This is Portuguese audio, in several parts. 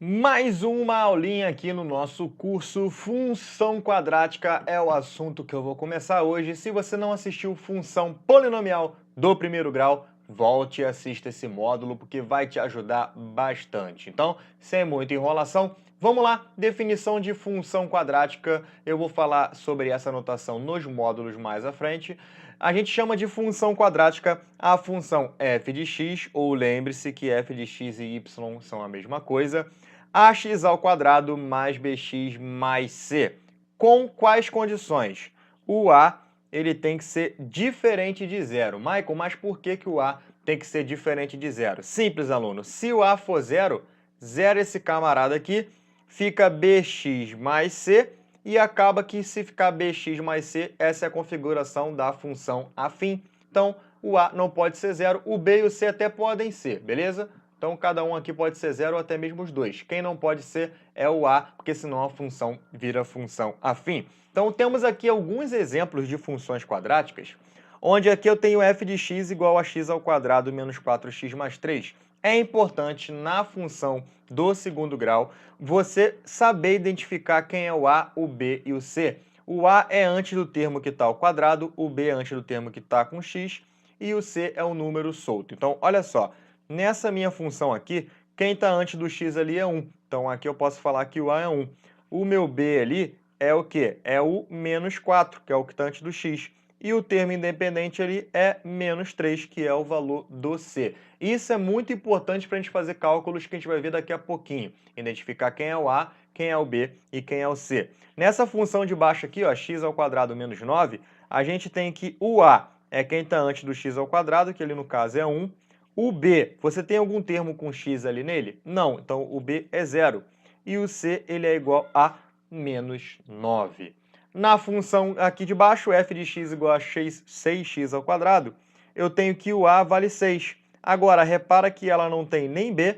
Mais uma aulinha aqui no nosso curso Função Quadrática é o assunto que eu vou começar hoje. Se você não assistiu Função Polinomial do primeiro grau, volte e assista esse módulo porque vai te ajudar bastante. Então, sem muita enrolação, vamos lá. Definição de função quadrática. Eu vou falar sobre essa notação nos módulos mais à frente. A gente chama de função quadrática a função f de x, ou lembre-se que f de x e y são a mesma coisa, ax ao quadrado mais bx mais c. Com quais condições? O a ele tem que ser diferente de zero. Michael, mas por que o a tem que ser diferente de zero? Simples, aluno. Se o a for zero, zero esse camarada aqui, fica bx mais c, e acaba que se ficar bx mais c, essa é a configuração da função afim. Então, o a não pode ser zero, o b e o c até podem ser, beleza? Então, cada um aqui pode ser zero ou até mesmo os dois. Quem não pode ser é o a, porque senão a função vira função afim. Então, temos aqui alguns exemplos de funções quadráticas, onde aqui eu tenho f de x igual a x ao quadrado menos 4x mais 3. É importante, na função do segundo grau, você saber identificar quem é o a, o b e o c. O a é antes do termo que está ao quadrado, o b é antes do termo que está com x, e o c é o número solto. Então, olha só. Nessa minha função aqui, quem está antes do x ali é 1. Então, aqui eu posso falar que o a é 1. O meu b ali é o quê? É o menos 4, que é o que está antes do x. E o termo independente ali é menos 3, que é o valor do c. Isso é muito importante para a gente fazer cálculos que a gente vai ver daqui a pouquinho. Identificar quem é o a, quem é o b e quem é o c. Nessa função de baixo aqui, ó, x ao quadrado menos 9, a gente tem que o a é quem está antes do x ao quadrado, que ali no caso é 1. O b, você tem algum termo com x ali nele? Não, então o b é zero. E o c ele é igual a menos 9. Na função aqui de baixo, f de x igual a 6x ao quadrado, eu tenho que o a vale 6. Agora, repara que ela não tem nem b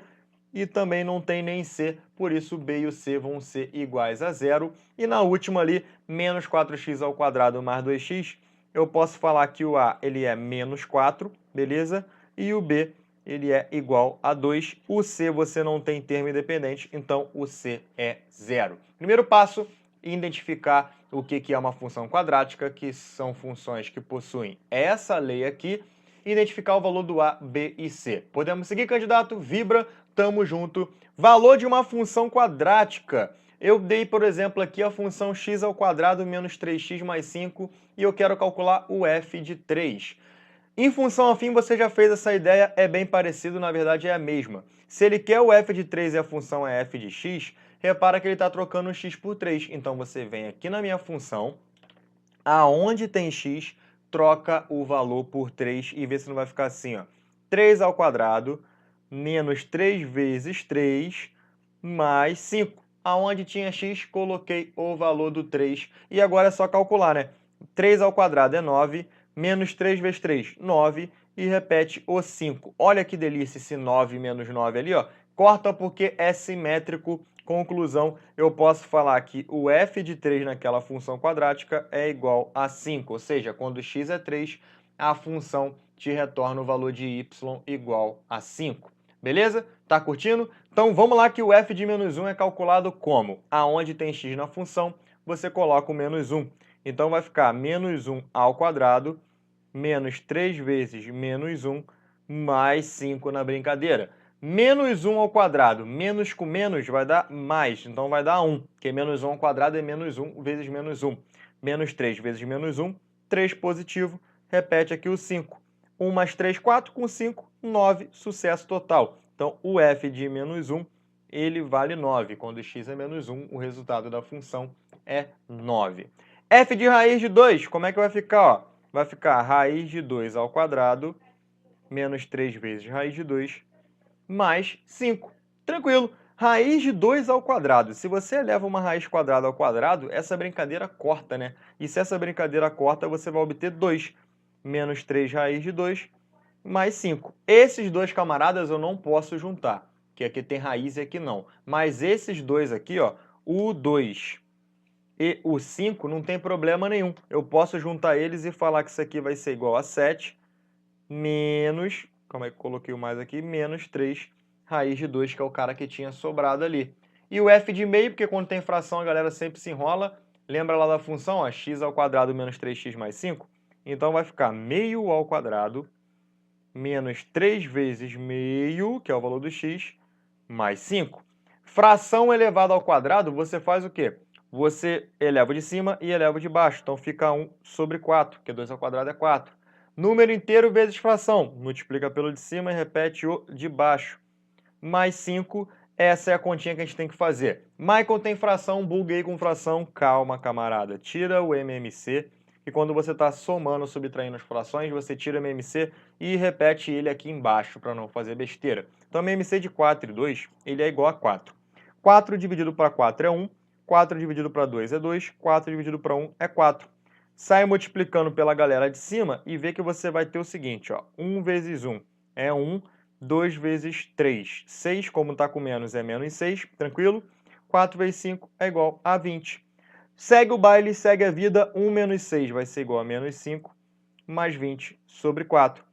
e também não tem nem c, por isso o b e o c vão ser iguais a zero. E na última ali, menos 4x ao quadrado mais 2x, eu posso falar que o a ele é menos 4, beleza? E o b ele é igual a 2. O c você não tem termo independente, então o c é zero. Primeiro passo, identificar o que é uma função quadrática, que são funções que possuem essa lei aqui, e identificar o valor do a, b e c. Podemos seguir, candidato? Vibra, tamo junto. Valor de uma função quadrática. Eu dei, por exemplo, aqui a função x ao quadrado menos 3x mais 5 e eu quero calcular o f de 3. Em função afim, você já fez essa ideia, é bem parecido, na verdade é a mesma. Se ele quer o f de 3 e a função é f de x, repara que ele está trocando o x por 3. Então você vem aqui na minha função, aonde tem x, troca o valor por 3 e vê se não vai ficar assim, ó. 3 ao quadrado menos 3 vezes 3 mais 5. Aonde tinha x, coloquei o valor do 3. E agora é só calcular, né? 3 ao quadrado é 9, menos 3 vezes 3, 9, e repete o 5. Olha que delícia esse 9 menos 9 ali, ó. Corta porque é simétrico. Conclusão, eu posso falar que o f de 3 naquela função quadrática é igual a 5, ou seja, quando x é 3, a função te retorna o valor de y igual a 5. Beleza? Tá curtindo? Então vamos lá que o f de menos 1 é calculado como? Aonde tem x na função, você coloca o menos 1. Então vai ficar menos 1 ao quadrado, menos 3 vezes menos 1, mais 5 na brincadeira. Menos 1 ao quadrado, menos com menos vai dar mais, então vai dar 1, porque menos 1 ao quadrado é menos 1 vezes menos 1. Menos 3 vezes menos 1, 3 positivo, repete aqui o 5. 1 mais 3, 4, com 5, 9, sucesso total. Então, o f de menos 1, ele vale 9. Quando x é menos 1, o resultado da função é 9. F de raiz de 2, como é que vai ficar? Ó? Vai ficar raiz de 2 ao quadrado, menos 3 vezes raiz de 2, mais 5. Tranquilo. Raiz de 2 ao quadrado. Se você eleva uma raiz quadrada ao quadrado, essa brincadeira corta, né? E se essa brincadeira corta, você vai obter 2. Menos 3 raiz de 2, mais 5. Esses dois camaradas eu não posso juntar, que aqui tem raiz e aqui não. Mas esses dois aqui, ó, o 2 e o 5, não tem problema nenhum. Eu posso juntar eles e falar que isso aqui vai ser igual a 7 menos, como é que eu coloquei o mais aqui? Menos 3 raiz de 2, que é o cara que tinha sobrado ali. E o f de meio, porque quando tem fração a galera sempre se enrola. Lembra lá da função, ó, x ao quadrado menos 3x mais 5? Então vai ficar meio ao quadrado menos 3 vezes meio, que é o valor do x, mais 5. Fração elevada ao quadrado, você faz o quê? Você eleva de cima e eleva de baixo. Então fica 1 sobre 4, porque 2 ao quadrado é 4. Número inteiro vezes fração. Multiplica pelo de cima e repete o de baixo. Mais 5, essa é a continha que a gente tem que fazer. Michael tem fração, buguei com fração. Calma, camarada. Tira o MMC. E quando você está somando, subtraindo as frações, você tira o MMC e repete ele aqui embaixo para não fazer besteira. Então, MMC de 4 e 2, ele é igual a 4. 4 dividido para 4 é 1, 4 dividido para 2 é 2, 4 dividido para 1 é 4. Sai multiplicando pela galera de cima e vê que você vai ter o seguinte, ó, 1 vezes 1 é 1, 2 vezes 3, 6, como está com menos, é menos 6, tranquilo? 4 vezes 5 é igual a 20. Segue o baile, segue a vida, 1 menos 6 vai ser igual a menos 5, mais 20 sobre 4.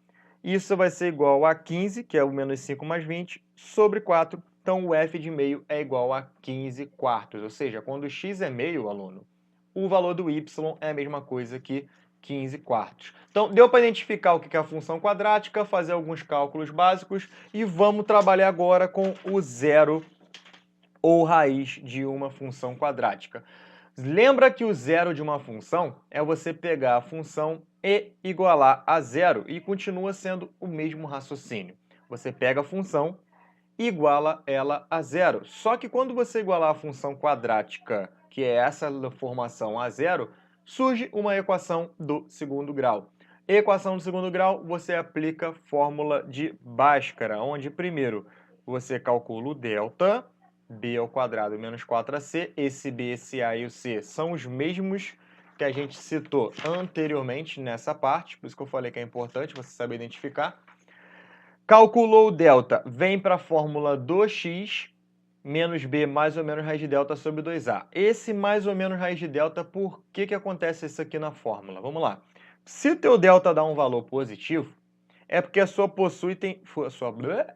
Isso vai ser igual a 15, que é o menos 5 mais 20, sobre 4. Então, o f de meio é igual a 15 quartos. Ou seja, quando x é meio, aluno, o valor do y é a mesma coisa que 15 quartos. Então, deu para identificar o que é a função quadrática, fazer alguns cálculos básicos e vamos trabalhar agora com o zero ou raiz de uma função quadrática. Lembra que o zero de uma função é você pegar a função e igualar a zero e continua sendo o mesmo raciocínio. Você pega a função e iguala ela a zero. Só que quando você igualar a função quadrática, que é essa formação a zero, surge uma equação do segundo grau. Equação do segundo grau, você aplica fórmula de Bhaskara, onde primeiro você calcula o delta, b ao quadrado menos 4ac, esse b, esse a e o c são os mesmos que a gente citou anteriormente nessa parte, por isso que eu falei que é importante você saber identificar. Calculou o delta, vem para a fórmula do x menos b mais ou menos raiz de delta sobre 2a. Esse mais ou menos raiz de delta, por que acontece isso aqui na fórmula? Vamos lá. Se o teu delta dá um valor positivo, é porque a sua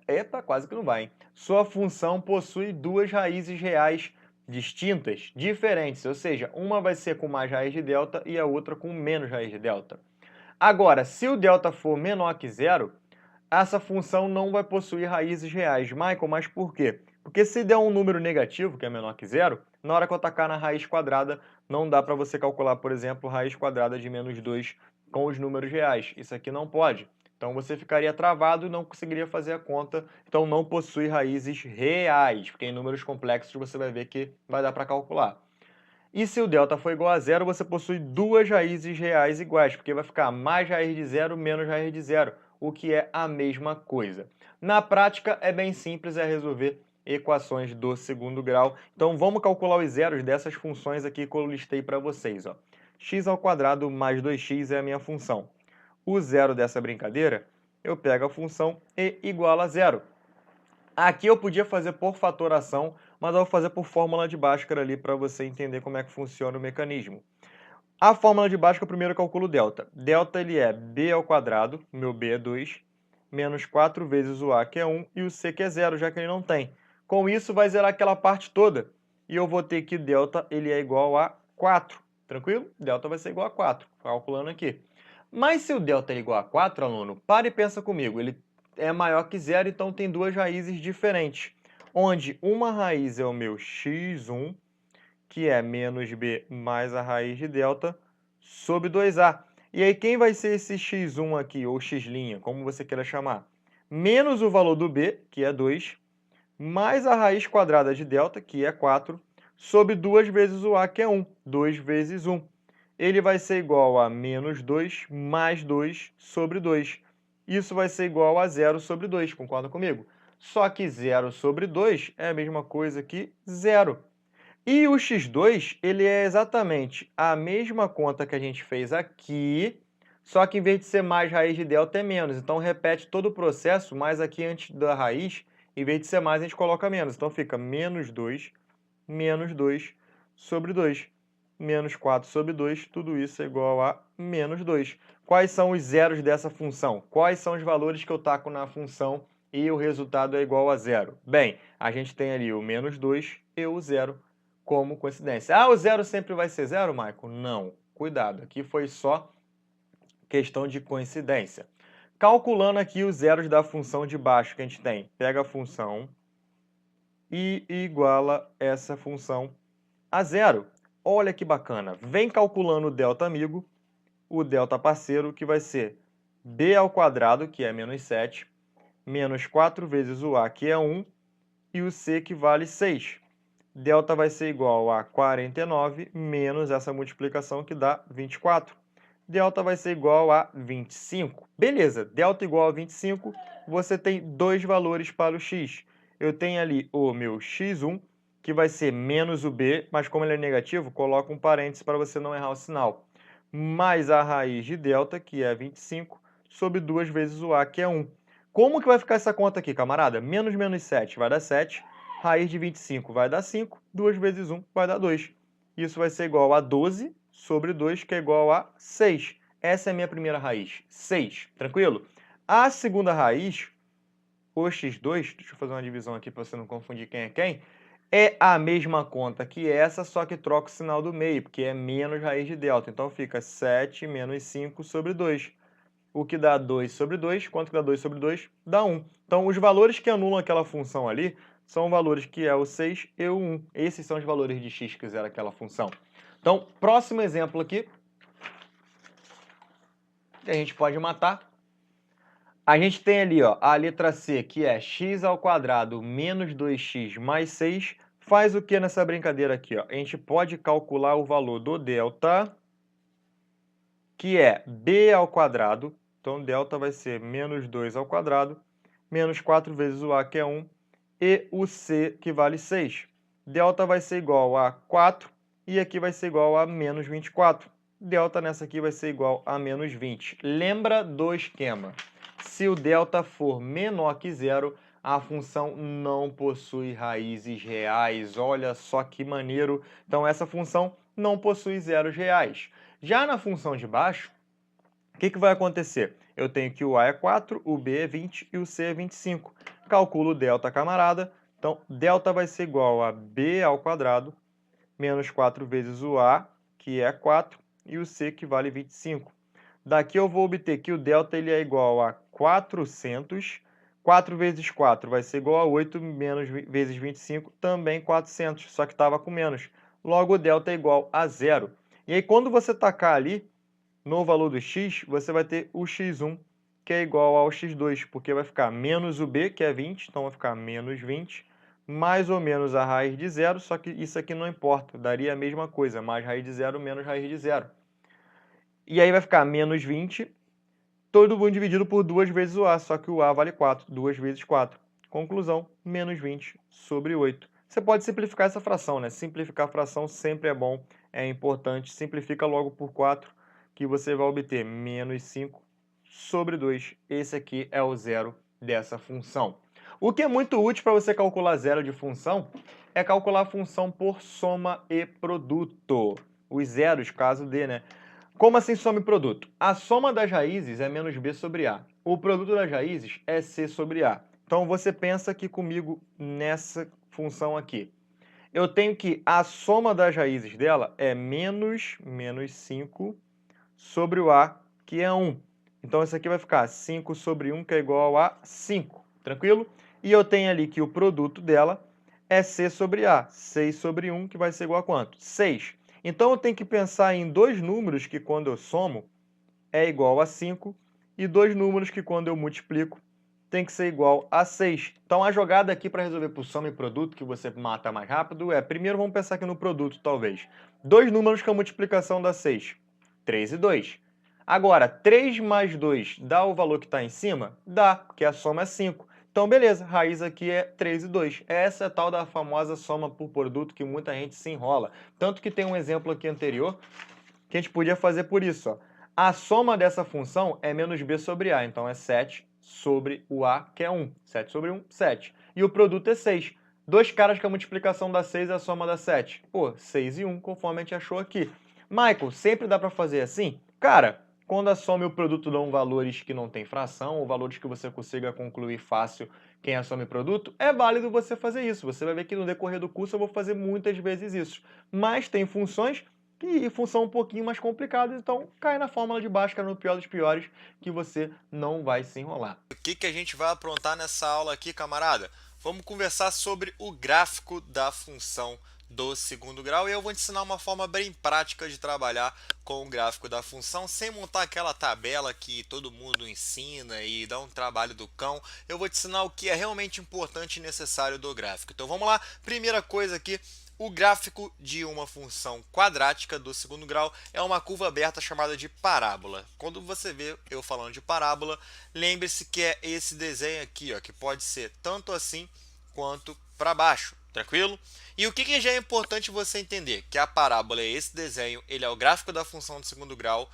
eita, quase que não vai, hein? Sua função possui duas raízes reais distintas, diferentes, ou seja, uma vai ser com mais raiz de delta e a outra com menos raiz de delta. Agora, se o delta for menor que zero, essa função não vai possuir raízes reais. Michael, mas por quê? Porque se der um número negativo, que é menor que zero, na hora que eu atacar na raiz quadrada, não dá para você calcular, por exemplo, raiz quadrada de menos 2 com os números reais. Isso aqui não pode. Então você ficaria travado e não conseguiria fazer a conta. Então não possui raízes reais, porque em números complexos você vai ver que vai dar para calcular. E se o delta for igual a zero, você possui duas raízes reais iguais, porque vai ficar mais raiz de zero menos raiz de zero, o que é a mesma coisa. Na prática, é bem simples, é resolver equações do segundo grau. Então, vamos calcular os zeros dessas funções aqui que eu listei para vocês. Ó. X ao quadrado mais 2x é a minha função. O zero dessa brincadeira, eu pego a função e igual a zero. Aqui eu podia fazer por fatoração, mas eu vou fazer por fórmula de Bhaskara ali para você entender como é que funciona o mecanismo. A fórmula de Bhaskara, primeiro eu calculo delta. Delta ele é b ao quadrado, meu b é 2, menos 4 vezes o a, que é 1, e o c, que é 0, já que ele não tem. Com isso, vai zerar aquela parte toda. E eu vou ter que delta ele é igual a 4. Tranquilo? Delta vai ser igual a 4, calculando aqui. Mas se o delta é igual a 4, aluno, para e pensa comigo. Ele é maior que zero, então tem duas raízes diferentes. Onde uma raiz é o meu x1, que é menos b mais a raiz de delta, sobre 2a. E aí quem vai ser esse x1 aqui, ou x', como você queira chamar? Menos o valor do b, que é 2, mais a raiz quadrada de delta, que é 4, sobre 2 vezes o a, que é 1. 2 vezes 1. Ele vai ser igual a menos 2 mais 2 sobre 2. Isso vai ser igual a 0 sobre 2, concorda comigo? Só que 0 sobre 2 é a mesma coisa que 0. E o x2, ele é exatamente a mesma conta que a gente fez aqui, só que em vez de ser mais raiz de delta é menos. Então repete todo o processo, mas aqui antes da raiz, em vez de ser mais, a gente coloca menos. Então fica menos 2 sobre 2. Menos 4 sobre 2, tudo isso é igual a menos 2. Quais são os zeros dessa função? Quais são os valores que eu taco na função e o resultado é igual a zero. Bem, a gente tem ali o menos 2 e o zero como coincidência. Ah, o zero sempre vai ser zero, Michael? Não, cuidado, aqui foi só questão de coincidência. Calculando aqui os zeros da função de baixo que a gente tem, pega a função e iguala essa função a zero. Olha que bacana, vem calculando o delta amigo, o delta parceiro, que vai ser b ao quadrado, que é menos 7, menos 4 vezes o a, que é 1, e o c, que vale 6. Delta vai ser igual a 49 menos essa multiplicação, que dá 24. Delta vai ser igual a 25. Beleza, delta igual a 25, você tem dois valores para o x. Eu tenho ali o meu x1, que vai ser menos o b, mas como ele é negativo, coloca um parênteses para você não errar o sinal. Mais a raiz de delta, que é 25, sobre 2 vezes o a, que é 1. Como que vai ficar essa conta aqui, camarada? Menos menos 7 vai dar 7, raiz de 25 vai dar 5, 2 vezes 1 vai dar 2. Isso vai ser igual a 12 sobre 2, que é igual a 6. Essa é a minha primeira raiz, 6, tranquilo? A segunda raiz, o x2, deixa eu fazer uma divisão aqui para você não confundir quem é quem, é a mesma conta que essa, só que troca o sinal do meio, porque é menos raiz de delta. Então fica 7 menos 5 sobre 2. O que dá 2 sobre 2, quanto que dá 2 sobre 2? Dá 1. Então os valores que anulam aquela função ali são valores que é o 6 e o 1. Esses são os valores de x que zera aquela função. Então, próximo exemplo aqui, que a gente pode matar. A gente tem ali, ó, a letra C, que é x ao quadrado menos 2x mais 6. Faz o que nessa brincadeira aqui? Ó? A gente pode calcular o valor do delta, que é b ao quadrado. Então, delta vai ser menos 2 ao quadrado, menos 4 vezes o a, que é 1, e o c, que vale 6. Delta vai ser igual a 4, e aqui vai ser igual a menos 24. Delta nessa aqui vai ser igual a menos 20. Lembra do esquema. Se o delta for menor que zero, a função não possui raízes reais. Olha só que maneiro. Então, essa função não possui zeros reais. Já na função de baixo, o que vai acontecer? Eu tenho que o a é 4, o b é 20 e o c é 25. Calculo o delta, camarada. Então, delta vai ser igual a b ao quadrado menos 4 vezes o a, que é 4, e o c, que vale 25. Daqui eu vou obter que o delta ele é igual a 400. 4 vezes 4 vai ser igual a 8, menos vezes 25, também 400, só que estava com menos. Logo, o delta é igual a zero. E aí, quando você tacar ali no valor do x, você vai ter o x1, que é igual ao x2, porque vai ficar menos o b, que é 20, então vai ficar menos 20, mais ou menos a raiz de zero, só que isso aqui não importa, daria a mesma coisa, mais raiz de zero menos raiz de zero. E aí vai ficar menos 20, todo mundo dividido por 2 vezes o a, só que o a vale 4, 2 vezes 4. Conclusão, menos 20 sobre 8. Você pode simplificar essa fração, né? Simplificar a fração sempre é bom, é importante. Simplifica logo por 4, que você vai obter menos 5 sobre 2. Esse aqui é o zero dessa função. O que é muito útil para você calcular zero de função é calcular a função por soma e produto. Os zeros, caso dê, né? Como assim soma e produto? A soma das raízes é menos b sobre a. O produto das raízes é c sobre a. Então, você pensa aqui comigo nessa função aqui. Eu tenho que a soma das raízes dela é menos 5 sobre o a, que é 1. Então, isso aqui vai ficar 5 sobre 1, que é igual a 5. Tranquilo? E eu tenho ali que o produto dela é c sobre a. 6 sobre 1, que vai ser igual a quanto? 6. Então, eu tenho que pensar em dois números que, quando eu somo, é igual a 5, e dois números que, quando eu multiplico, tem que ser igual a 6. Então, a jogada aqui para resolver por soma e produto, que você mata mais rápido, é, primeiro vamos pensar aqui no produto, talvez. Dois números que a multiplicação dá 6. 3 e 2. Agora, 3 mais 2 dá o valor que está em cima? Dá, porque a soma é 5. Então, beleza, raiz aqui é 3 e 2. Essa é a tal da famosa soma por produto que muita gente se enrola. Tanto que tem um exemplo aqui anterior que a gente podia fazer por isso. Ó. A soma dessa função é menos b sobre a, então é 7 sobre o a, que é 1. 7 sobre 1, 7. E o produto é 6. Dois caras que a multiplicação dá 6 e a soma dá 7. Pô, 6 e 1, conforme a gente achou aqui. Michael, sempre dá para fazer assim? Cara, Quando a soma e o produto dão valores que não têm fração, ou valores que você consiga concluir fácil quem é soma e produto, é válido você fazer isso. Você vai ver que no decorrer do curso eu vou fazer muitas vezes isso. Mas tem funções e função um pouquinho mais complicadas, então cai na fórmula de Bhaskara no pior dos piores, que você não vai se enrolar. O que a gente vai aprontar nessa aula aqui, camarada? Vamos conversar sobre o gráfico da função do segundo grau e eu vou te ensinar uma forma bem prática de trabalhar com o gráfico da função sem montar aquela tabela que todo mundo ensina e dá um trabalho do cão. Eu vou te ensinar o que é realmente importante e necessário do gráfico. Então vamos lá, primeira coisa aqui, o gráfico de uma função quadrática do segundo grau é uma curva aberta chamada de parábola. Quando você vê eu falando de parábola, lembre-se que é esse desenho aqui, ó, que pode ser tanto assim quanto para baixo, tranquilo? E o que já é importante você entender? Que a parábola é esse desenho, ele é o gráfico da função do segundo grau,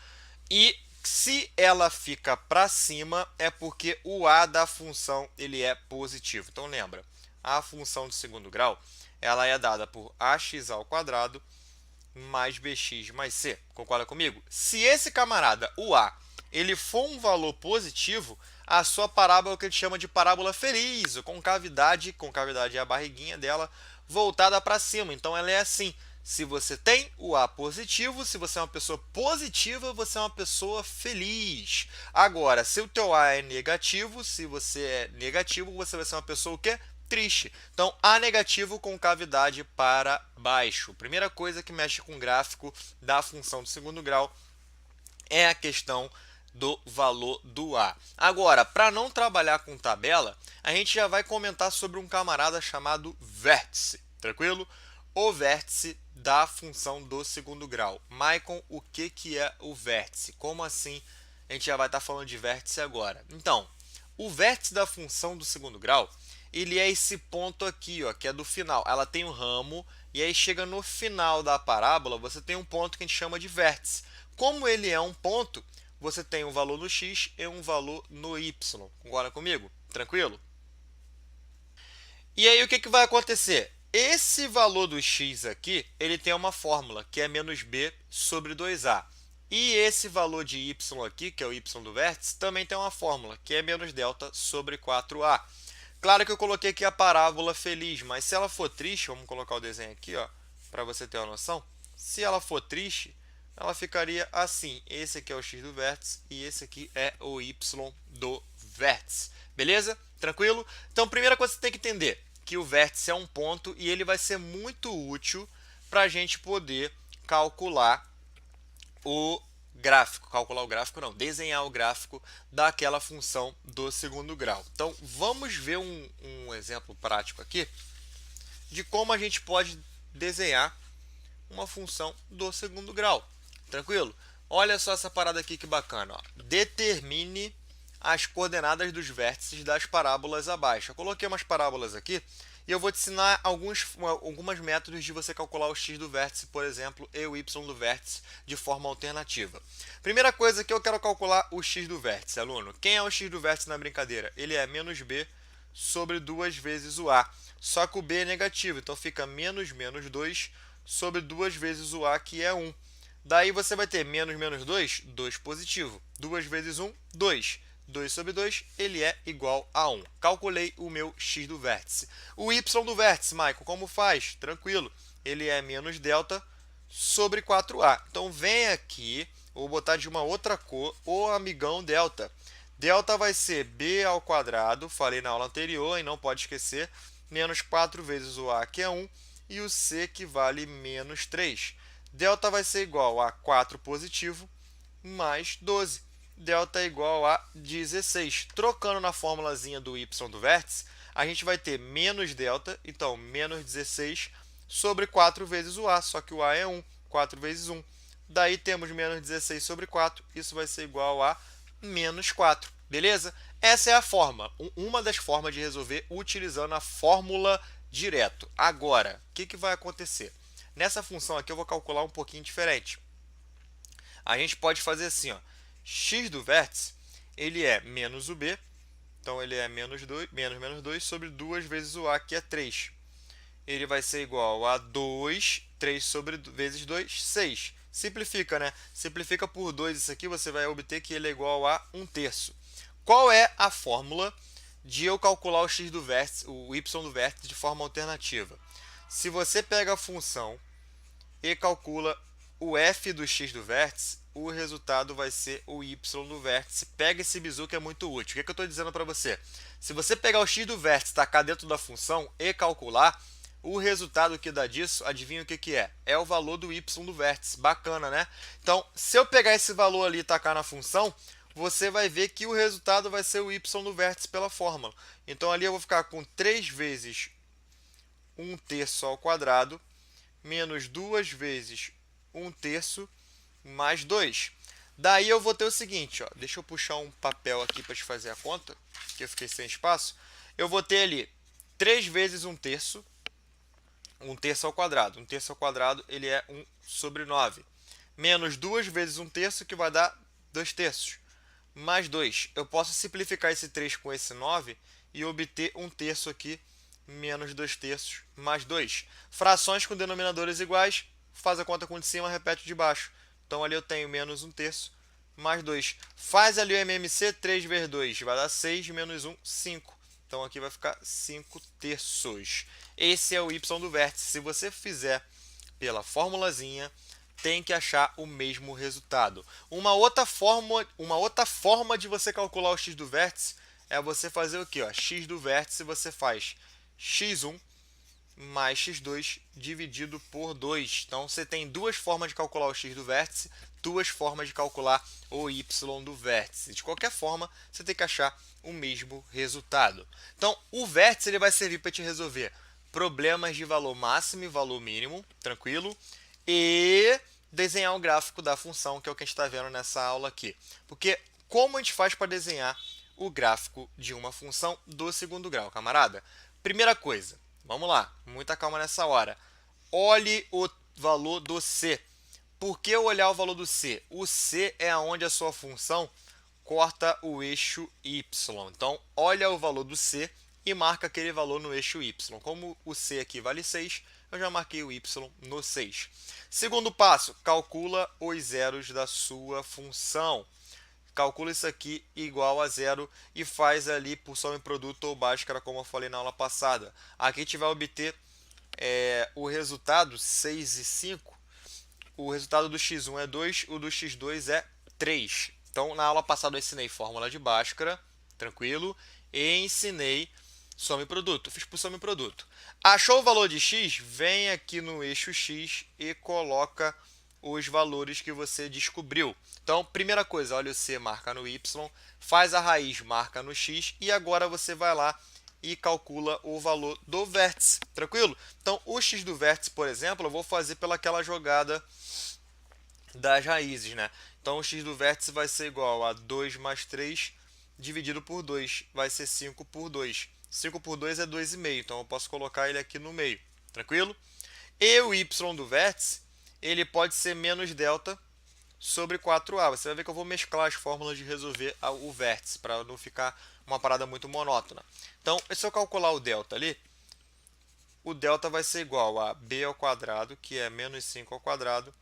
e se ela fica para cima é porque o a da função ele é positivo. Então lembra, a função do segundo grau ela é dada por ax ao quadrado mais bx mais c. Concorda comigo? Se esse camarada, o a, ele for um valor positivo, a sua parábola é o que a gente chama de parábola feliz, ou concavidade é a barriguinha dela voltada para cima. Então ela é assim. Se você tem o A positivo, se você é uma pessoa positiva, você é uma pessoa feliz. Agora, se o teu A é negativo, se você é negativo, você vai ser uma pessoa o quê? Triste. Então, A negativo com cavidade para baixo. Primeira coisa que mexe com o gráfico da função do segundo grau é a questão do valor do A. Agora, para não trabalhar com tabela, a gente já vai comentar sobre um camarada chamado vértice, tranquilo? O vértice da função do segundo grau. Maicon, o que é o vértice? Como assim a gente já vai estar falando de vértice agora? Então, o vértice da função do segundo grau, ele é esse ponto aqui, ó, que é do final. Ela tem um ramo e aí chega no final da parábola, você tem um ponto que a gente chama de vértice. Como ele é um ponto, você tem um valor no x e um valor no y. Concorda comigo? Tranquilo? E aí o que vai acontecer? Esse valor do x aqui, ele tem uma fórmula, que é menos b sobre 2a. E esse valor de y aqui, que é o y do vértice, também tem uma fórmula, que é menos delta sobre 4a. Claro que eu coloquei aqui a parábola feliz, mas se ela for triste, vamos colocar o desenho aqui, para você ter uma noção. Se ela for triste, ela ficaria assim. Esse aqui é o x do vértice e esse aqui é o y do vértice. Beleza? Tranquilo? Então, primeira coisa que você tem que entender, que o vértice é um ponto e ele vai ser muito útil para a gente poder calcular o gráfico. Calcular o gráfico não, desenhar o gráfico daquela função do segundo grau. Então, vamos ver um exemplo prático aqui de como a gente pode desenhar uma função do segundo grau. Tranquilo? Olha só essa parada aqui que bacana. Ó. Determine as coordenadas dos vértices das parábolas abaixo. Eu coloquei umas parábolas aqui e eu vou te ensinar algumas métodos de você calcular o x do vértice, por exemplo, e o y do vértice de forma alternativa. Primeira coisa que eu quero calcular o x do vértice, aluno. Quem é o x do vértice na brincadeira? Ele é menos b sobre 2 vezes o a. Só que o b é negativo, então fica menos 2 sobre 2 vezes o a, que é 1. Daí você vai ter menos 2, 2 positivo. 2 vezes 1, 2. 2 sobre 2, ele é igual a 1. Calculei o meu x do vértice. O y do vértice, Michael, como faz? Tranquilo. Ele é menos delta sobre 4a. Então, vem aqui, vou botar de uma outra cor, o amigão delta. Delta vai ser b ao quadrado, falei na aula anterior, e não pode esquecer, menos 4 vezes o a, que é 1, e o c, que vale menos 3. Delta vai ser igual a 4 positivo mais 12. Delta é igual a 16. Trocando na formulazinha do y do vértice, a gente vai ter menos delta, então menos 16 sobre 4 vezes o a, só que o a é 1, 4 vezes 1. Daí temos menos 16 sobre 4, isso vai ser igual a menos 4. Beleza? Essa é a forma, uma das formas de resolver utilizando a fórmula direto. Agora, o que vai acontecer? Nessa função aqui eu vou calcular um pouquinho diferente. A gente pode fazer assim, ó, x do vértice, ele é menos o b, então ele é menos 2 sobre 2 vezes o a, que é 3. Ele vai ser igual a 2, 3 sobre vezes 2, 6. simplifica, né? Simplifica por 2 isso aqui, você vai obter que ele é igual a 1/3. Qual é a fórmula de eu calcular o x do vértice, o y do vértice de forma alternativa? Se você pega a função e calcula o f do x do vértice, o resultado vai ser o y do vértice. Pega esse bizu que é muito útil. O que eu estou dizendo para você? Se você pegar o x do vértice, tacar dentro da função e calcular, o resultado que dá disso, adivinha o que é? É o valor do y do vértice. Bacana, né? Então, se eu pegar esse valor ali e tacar na função, você vai ver que o resultado vai ser o y do vértice pela fórmula. Então, ali eu vou ficar com 3 vezes 1/3 ao quadrado menos 2 vezes 1/3 mais 2. Daí eu vou ter o seguinte, ó, deixa eu puxar um papel aqui para te fazer a conta, que eu fiquei sem espaço. Eu vou ter ali 3 vezes 1/3, 1/3 ao quadrado. 1/3 ao quadrado ele é 1/9. Menos 2 vezes 1/3, que vai dar 2/3. Mais 2. Eu posso simplificar esse 3 com esse 9 e obter 1/3 aqui, menos 2/3 mais 2. Frações com denominadores iguais, faz a conta com o de cima, repete o de baixo. Então, ali eu tenho menos 1/3 mais 2. Faz ali o MMC, 3 vezes 2 vai dar 6, menos 1, 5. Então, aqui vai ficar 5/3. Esse é o y do vértice. Se você fizer pela formulazinha, tem que achar o mesmo resultado. Uma outra forma de você calcular o x do vértice é você fazer o quê? X do vértice você faz x1 mais x2 dividido por 2. Então, você tem duas formas de calcular o x do vértice, duas formas de calcular o y do vértice. De qualquer forma, você tem que achar o mesmo resultado. Então, o vértice ele vai servir para te resolver problemas de valor máximo e valor mínimo, tranquilo? E desenhar o gráfico da função, que é o que a gente está vendo nessa aula aqui. Porque como a gente faz para desenhar o gráfico de uma função do segundo grau, camarada? Primeira coisa, vamos lá, muita calma nessa hora. Olhe o valor do c. Por que olhar o valor do c? O c é onde a sua função corta o eixo y. Então, olha o valor do c e marca aquele valor no eixo y. Como o c aqui vale 6, eu já marquei o y no 6. Segundo passo, calcula os zeros da sua função. Calcula isso aqui igual a zero e faz ali por soma e produto ou bhaskara, como eu falei na aula passada. Aqui a gente vai obter o resultado 6 e 5. O resultado do x1 é 2, o do x2 é 3. Então, na aula passada eu ensinei fórmula de Bhaskara, tranquilo, e ensinei soma e produto. Fiz por soma e produto. Achou o valor de x? Vem aqui no eixo x e coloca os valores que você descobriu. Então, primeira coisa, olha o c, marca no y, faz a raiz, marca no x, e agora você vai lá e calcula o valor do vértice, tranquilo? Então, o x do vértice, por exemplo, eu vou fazer pelaquela jogada das raízes, né? Então, o x do vértice vai ser igual a 2 mais 3 dividido por 2, vai ser 5 por 2. 5 por 2 é 2,5, então eu posso colocar ele aqui no meio, tranquilo? E o y do vértice, ele pode ser menos delta sobre 4a. Você vai ver que eu vou mesclar as fórmulas de resolver o vértice, para não ficar uma parada muito monótona. Então, se eu calcular o delta ali, o delta vai ser igual a b ao quadrado, que é menos 5 ao quadrado,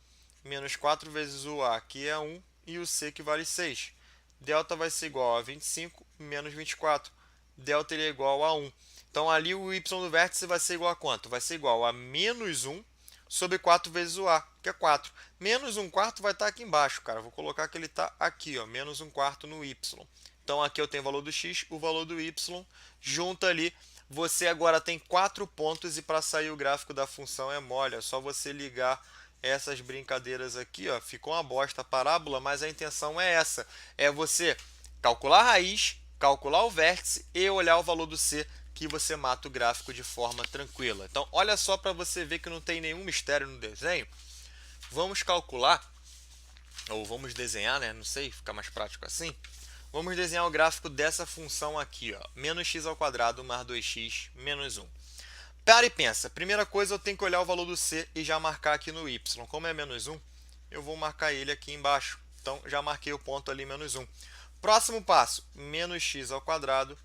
menos 4 vezes o a, que é 1, e o c, que vale 6. Delta vai ser igual a 25 menos 24. Delta ele é igual a 1. Então, ali o y do vértice vai ser igual a quanto? Vai ser igual a menos 1 sobre 4 vezes o a, que é 4. Menos 1/4 vai estar aqui embaixo, cara. Vou colocar que ele está aqui, ó, menos 1/4 no y. Então, aqui eu tenho o valor do x, o valor do y. Junta ali. Você agora tem 4 pontos e para sair o gráfico da função é mole. É só você ligar essas brincadeiras aqui, ó. Ficou uma bosta a parábola, mas a intenção é essa. É você calcular a raiz, calcular o vértice e olhar o valor do c, que você mata o gráfico de forma tranquila. Então, olha só para você ver que não tem nenhum mistério no desenho. Vamos calcular, ou vamos desenhar, né? Não sei, fica mais prático assim. Vamos desenhar o gráfico dessa função aqui, ó. Menos x ao quadrado mais 2x menos 1. Para e pensa. Primeira coisa, eu tenho que olhar o valor do c e já marcar aqui no y. Como é menos 1, eu vou marcar ele aqui embaixo. Então, já marquei o ponto ali, menos 1. Próximo passo, menos x ao quadrado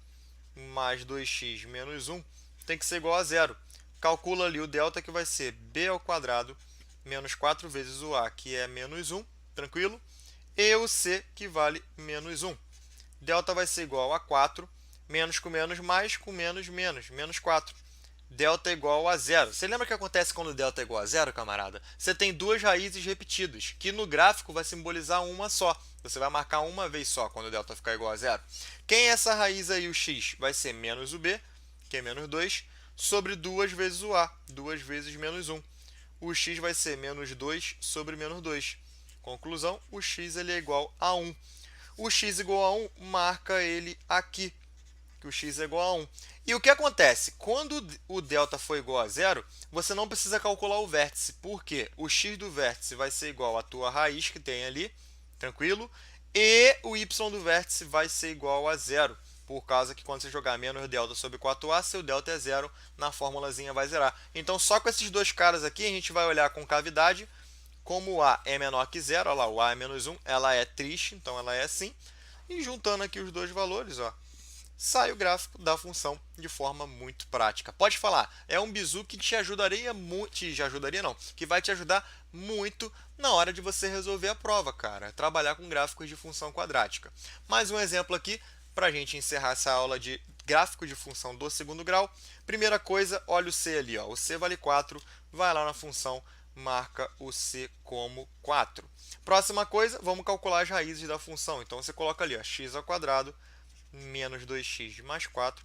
mais 2x menos 1 tem que ser igual a zero. Calcula ali o delta, que vai ser b ao quadrado menos 4 vezes o A, que é menos 1, tranquilo? E o C, que vale menos 1. Delta vai ser igual a 4, menos com menos mais, com menos menos, menos 4. Delta é igual a zero. Você lembra o que acontece quando delta é igual a zero, camarada? Você tem duas raízes repetidas, que no gráfico vai simbolizar uma só. Você vai marcar uma vez só quando delta ficar igual a zero. Quem é essa raiz aí, o x? Vai ser menos o b, que é menos 2, sobre 2 vezes o a, 2 vezes menos 1. O x vai ser menos 2 sobre menos 2. Conclusão, o x ele é igual a 1. O x igual a 1, marca ele aqui, que o x é igual a 1. E o que acontece? Quando o delta for igual a zero, você não precisa calcular o vértice, porque o x do vértice vai ser igual à tua raiz que tem ali, tranquilo? E o y do vértice vai ser igual a zero, por causa que quando você jogar menos delta sobre 4a, seu delta é zero, na formulazinha vai zerar. Então, só com esses dois caras aqui, a gente vai olhar com cavidade. Como o a é menor que zero, olha lá, o a é menos 1, ela é triste, então ela é assim. E juntando aqui os dois valores, ó, sai o gráfico da função de forma muito prática. Pode falar, é um bizu que te ajudaria muito, que vai te ajudar muito na hora de você resolver a prova, cara, trabalhar com gráficos de função quadrática. Mais um exemplo aqui para a gente encerrar essa aula de gráfico de função do segundo grau. Primeira coisa, olha o c ali, ó, o c vale 4, vai lá na função, marca o c como 4. Próxima coisa, vamos calcular as raízes da função. Então você coloca ali, ó, x ao quadrado menos 2x mais 4,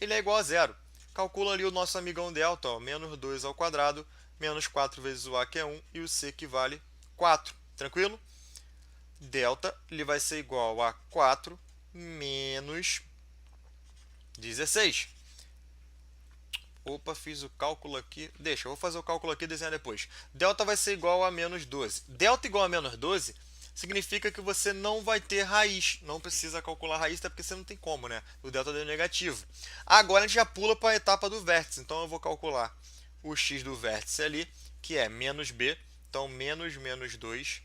ele é igual a zero. Calcula ali o nosso amigão delta, ó, menos 2 ao quadrado, menos 4 vezes o a, que é 1, e o c, que vale 4. Tranquilo? Delta ele vai ser igual a 4 menos 16. Opa, fiz o cálculo aqui. Deixa, eu vou fazer o cálculo aqui e desenhar depois. Delta vai ser igual a menos 12. Delta igual a menos 12 significa que você não vai ter raiz. Não precisa calcular raiz, até porque você não tem como, né? O delta deu negativo. Agora a gente já pula para a etapa do vértice. Então eu vou calcular o x do vértice ali, que é menos b. Então menos menos 2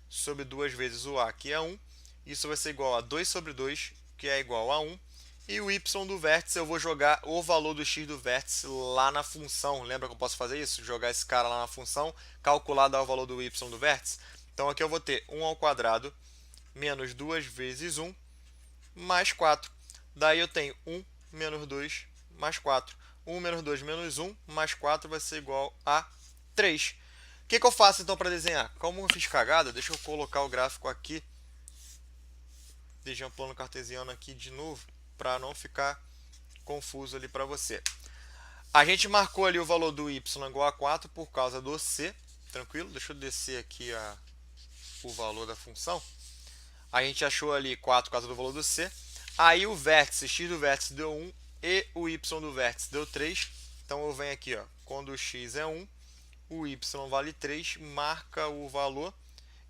sobre 2 vezes o a, que é 1. Isso vai ser igual a 2 sobre 2, que é igual a 1. E o y do vértice, eu vou jogar o valor do x do vértice lá na função. Lembra que eu posso fazer isso? Jogar esse cara lá na função, calcular, dar o valor do y do vértice. Então, aqui eu vou ter 1 ao quadrado menos 2 vezes 1 mais 4. Daí eu tenho 1 menos 2 mais 4. 1 menos 2 menos 1 mais 4 vai ser igual a 3. O que eu faço então para desenhar? Como eu fiz cagada, deixa eu colocar o gráfico aqui. Deixei um plano cartesiano aqui de novo, para não ficar confuso ali para você. A gente marcou ali o valor do y igual a 4 por causa do c, tranquilo? Deixa eu descer aqui o valor da função. A gente achou ali 4 por causa do valor do c. Aí o vértice, x do vértice deu 1 e o y do vértice deu 3. Então eu venho aqui, ó, quando o x é 1, o y vale 3, marca o valor.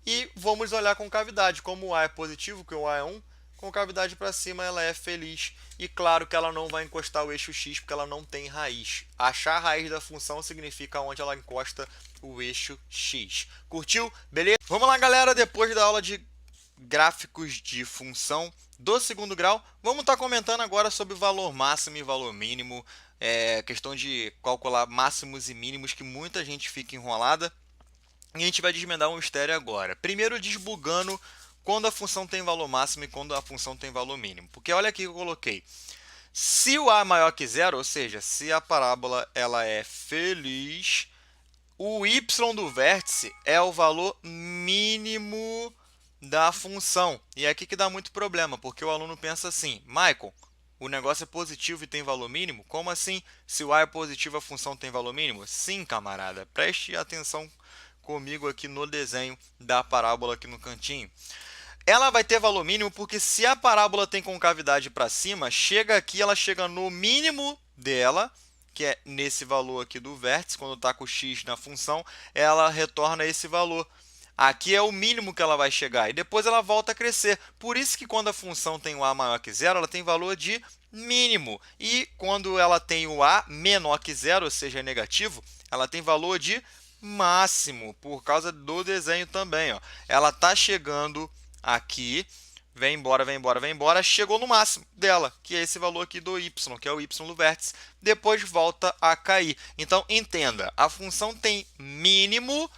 E vamos olhar com cavidade. Como o a é positivo, que o a é 1, com cavidade para cima ela é feliz. E claro que ela não vai encostar o eixo x, porque ela não tem raiz. Achar a raiz da função significa onde ela encosta o eixo x. Curtiu? Beleza? Vamos lá, galera. Depois da aula de gráficos de função do segundo grau, vamos estar comentando agora sobre valor máximo e valor mínimo. Questão de calcular máximos e mínimos, que muita gente fica enrolada. E a gente vai desvendar um mistério agora. Primeiro, desbugando quando a função tem valor máximo e quando a função tem valor mínimo. Porque olha aqui que eu coloquei. Se o a é maior que zero, ou seja, se a parábola ela é feliz, o y do vértice é o valor mínimo da função. E é aqui que dá muito problema, porque o aluno pensa assim: Michael, o negócio é positivo e tem valor mínimo? Como assim? Se o a é positivo, a função tem valor mínimo? Sim, camarada. Preste atenção comigo aqui no desenho da parábola aqui no cantinho. Ela vai ter valor mínimo porque se a parábola tem concavidade para cima, chega aqui, ela chega no mínimo dela, que é nesse valor aqui do vértice, quando está com o x na função, ela retorna esse valor. Aqui é o mínimo que ela vai chegar e depois ela volta a crescer. Por isso que quando a função tem o a maior que zero, ela tem valor de mínimo. E quando ela tem o a menor que zero, ou seja, negativo, ela tem valor de máximo, por causa do desenho também. Ó. Ela está chegando aqui, vem embora, vem embora, vem embora, chegou no máximo dela, que é esse valor aqui do y, que é o y do vértice, depois volta a cair. Então, entenda, a função tem mínimo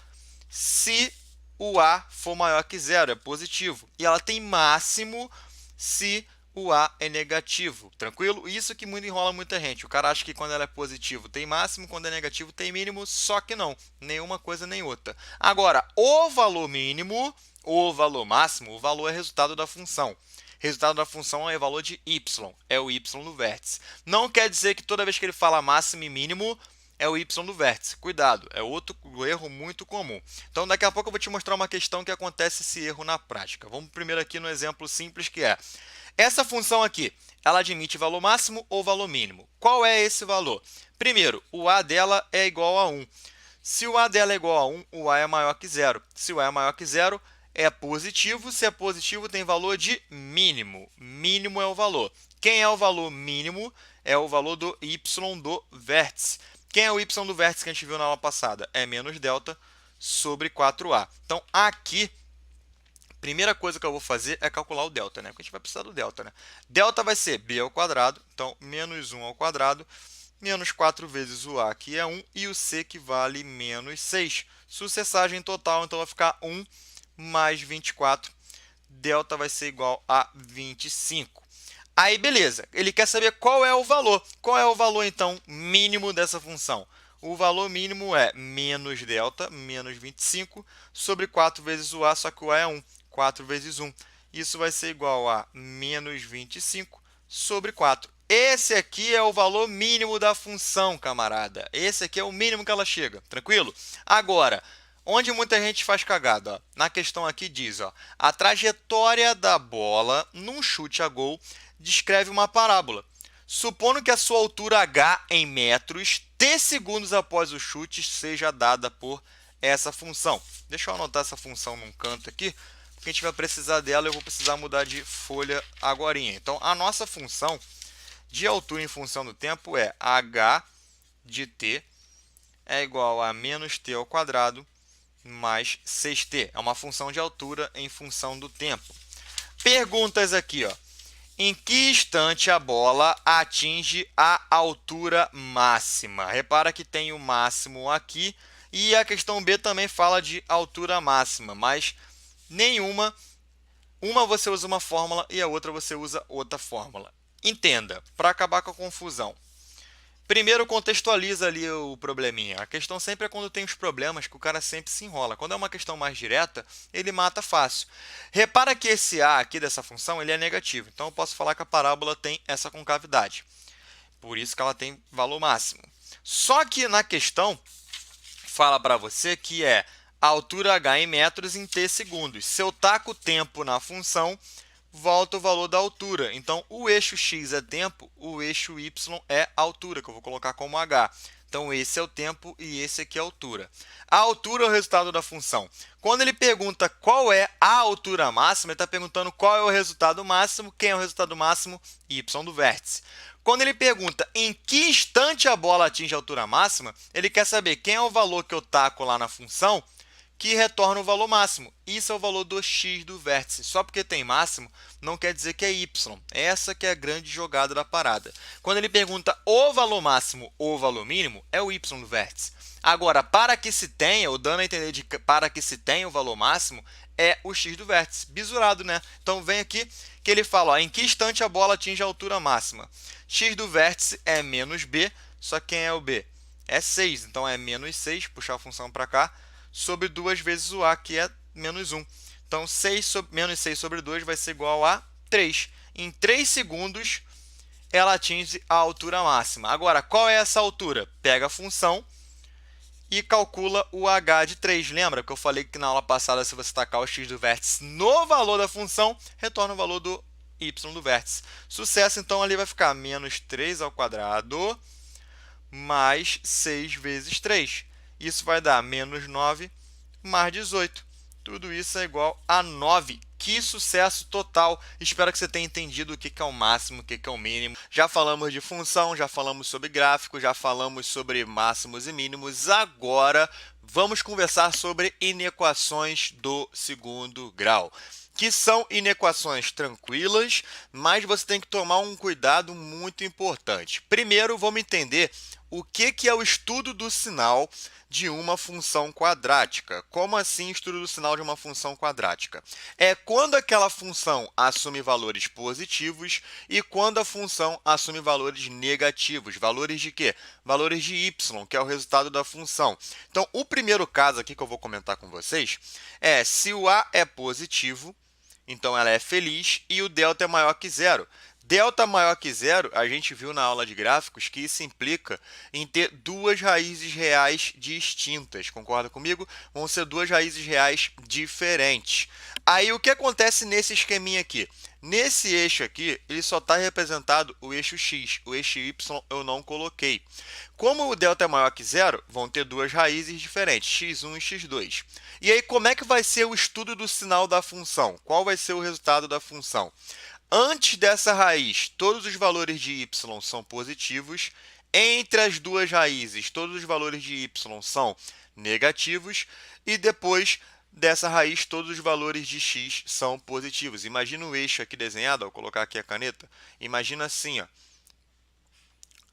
se o a for maior que zero, é positivo, e ela tem máximo se o a é negativo, tranquilo? Isso que muito enrola muita gente. O cara acha que quando ela é positivo tem máximo, quando é negativo tem mínimo, só que não, nenhuma coisa nem outra. Agora, o valor mínimo, o valor máximo, o valor é resultado da função. Resultado da função é o valor de y, é o y no vértice. Não quer dizer que toda vez que ele fala máximo e mínimo, é o y do vértice. Cuidado, é outro erro muito comum. Então, daqui a pouco eu vou te mostrar uma questão que acontece esse erro na prática. Vamos primeiro aqui no exemplo simples que é essa função aqui, ela admite valor máximo ou valor mínimo. Qual é esse valor? Primeiro, o a dela é igual a 1. Se o a dela é igual a 1, o a é maior que zero. Se o a é maior que zero, é positivo. Se é positivo, tem valor de mínimo. Mínimo é o valor. Quem é o valor mínimo? É o valor do y do vértice. Quem é o y do vértice que a gente viu na aula passada? É menos delta sobre 4a. Então, aqui, a primeira coisa que eu vou fazer é calcular o delta, né? Porque a gente vai precisar do delta, né? Delta vai ser b ao quadrado, então, menos 1 ao quadrado, menos 4 vezes o a, que é 1, e o c, que vale menos 6. Sucessagem total, então, vai ficar 1 mais 24. Delta vai ser igual a 25. Aí, beleza. Ele quer saber qual é o valor. Qual é o valor, então, mínimo dessa função? O valor mínimo é menos delta, menos 25, sobre 4 vezes o a, só que o a é 1. 4 vezes 1. Isso vai ser igual a menos 25 sobre 4. Esse aqui é o valor mínimo da função, camarada. Esse aqui é o mínimo que ela chega, tranquilo? Agora, onde muita gente faz cagada, ó, na questão aqui diz, ó, a trajetória da bola num chute a gol descreve uma parábola. Supondo que a sua altura h em metros, t segundos após o chute, seja dada por essa função. Deixa eu anotar essa função num canto aqui, porque a gente vai precisar dela e eu vou precisar mudar de folha agora. Então, a nossa função de altura em função do tempo é h de t é igual a menos t ao quadrado mais 6t. É uma função de altura em função do tempo. Perguntas aqui, ó. Em que instante a bola atinge a altura máxima? Repara que tem o máximo aqui e a questão B também fala de altura máxima, mas nenhuma. Uma você usa uma fórmula e a outra você usa outra fórmula. Entenda, para acabar com a confusão. Primeiro, contextualiza ali o probleminha. A questão sempre é quando tem os problemas que o cara sempre se enrola. Quando é uma questão mais direta, ele mata fácil. Repara que esse a aqui dessa função ele é negativo. Então, eu posso falar que a parábola tem essa concavidade. Por isso que ela tem valor máximo. Só que na questão, fala para você que é a altura h em metros em t segundos. Se eu taco o tempo na função, volta o valor da altura. Então, o eixo x é tempo, o eixo y é altura, que eu vou colocar como h. Então, esse é o tempo e esse aqui é a altura. A altura é o resultado da função. Quando ele pergunta qual é a altura máxima, ele está perguntando qual é o resultado máximo. Quem é o resultado máximo? Y do vértice. Quando ele pergunta em que instante a bola atinge a altura máxima, ele quer saber quem é o valor que eu taco lá na função que retorna o valor máximo. Isso é o valor do x do vértice. Só porque tem máximo, não quer dizer que é y. Essa que é a grande jogada da parada. Quando ele pergunta o valor máximo ou o valor mínimo, é o y do vértice. Agora, para que se tenha, ou dando a entender de para que se tenha o valor máximo, é o x do vértice. Bisurado, né? Então, vem aqui que ele fala, ó, em que instante a bola atinge a altura máxima? X do vértice é menos b, só que quem é o b? É 6, então é menos 6, puxar a função para cá, sobre 2 vezes o a, que é menos 1. Então, menos 6 sobre 2 vai ser igual a 3. Em 3 segundos, ela atinge a altura máxima. Agora, qual é essa altura? Pega a função e calcula o h de 3. Lembra que eu falei que na aula passada, se você tacar o x do vértice no valor da função, retorna o valor do y do vértice. Sucesso, então, ali vai ficar menos 3 ao quadrado mais 6 vezes 3. Isso vai dar menos 9 mais 18. Tudo isso é igual a 9. Que sucesso total! Espero que você tenha entendido o que é o máximo, o que é o mínimo. Já falamos de função, já falamos sobre gráfico, já falamos sobre máximos e mínimos. Agora, vamos conversar sobre inequações do segundo grau. que são inequações tranquilas, mas você tem que tomar um cuidado muito importante. Primeiro, vamos entender o que é o estudo do sinal de uma função quadrática. Como assim estudo do sinal de uma função quadrática? É quando aquela função assume valores positivos e quando a função assume valores negativos. Valores de quê? Valores de y, que é o resultado da função. Então, o primeiro caso aqui que eu vou comentar com vocês é se o a é positivo, então ela é feliz, e o delta é maior que zero. Delta maior que zero, a gente viu na aula de gráficos que isso implica em ter duas raízes reais distintas. Concorda comigo? Vão ser duas raízes reais diferentes. Aí, o que acontece nesse esqueminha aqui? Nesse eixo aqui, ele só está representado o eixo x. O eixo y eu não coloquei. Como o delta é maior que zero, vão ter duas raízes diferentes, x1 e x2. E aí, como é que vai ser o estudo do sinal da função? Qual vai ser o resultado da função? Antes dessa raiz, todos os valores de y são positivos. Entre as duas raízes, todos os valores de y são negativos. E depois dessa raiz, todos os valores de x são positivos. Imagina o eixo aqui desenhado, vou colocar aqui a caneta. Imagina assim, ó.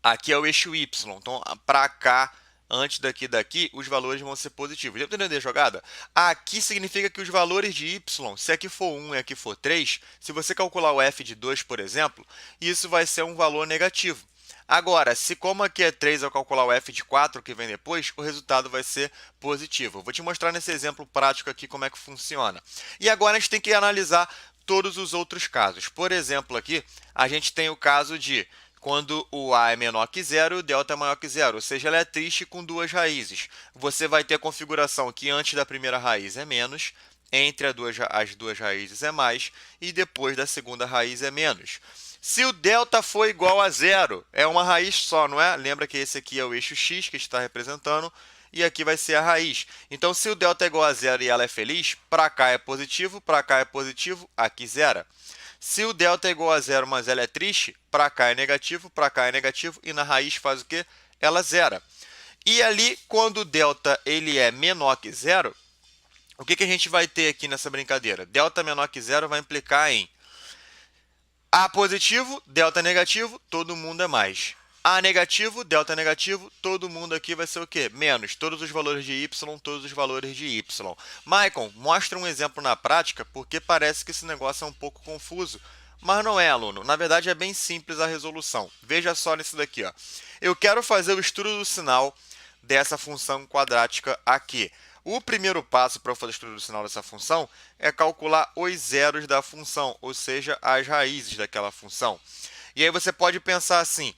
Aqui é o eixo y. Então, para cá, antes daqui, os valores vão ser positivos. Deu para entender a jogada? Aqui significa que os valores de y, se aqui for 1 e aqui for 3, se você calcular o f de 2, por exemplo, isso vai ser um valor negativo. Agora, se como aqui é 3, eu calcular o f de 4, que vem depois, o resultado vai ser positivo. Eu vou te mostrar nesse exemplo prático aqui como é que funciona. E agora a gente tem que analisar todos os outros casos. Por exemplo, aqui a gente tem o caso de quando o a é menor que zero e o delta é maior que zero, ou seja, ela é triste com duas raízes. Você vai ter a configuração que antes da primeira raiz é menos, entre as duas raízes é mais, e depois da segunda raiz é menos. Se o delta for igual a zero, é uma raiz só, não é? Lembra que esse aqui é o eixo x que está representando, e aqui vai ser a raiz. Então, se o delta é igual a zero e ela é feliz, para cá é positivo, aqui zera. Se o delta é igual a zero, mas ela é triste, para cá é negativo, e na raiz faz o quê? Ela zera. E ali, quando o delta ele é menor que zero, o que a gente vai ter aqui nessa brincadeira? Delta menor que zero vai implicar em a positivo, delta negativo, todo mundo é mais. A negativo, delta negativo, todo mundo aqui vai ser o quê? Menos. Todos os valores de y, todos os valores de y. Maicon, mostra um exemplo na prática, porque parece que esse negócio é um pouco confuso. Mas não é, aluno. Na verdade, é bem simples a resolução. Veja só nisso daqui, ó. Eu quero fazer o estudo do sinal dessa função quadrática aqui. O primeiro passo para eu fazer o estudo do sinal dessa função é calcular os zeros da função, ou seja, as raízes daquela função. E aí você pode pensar assim,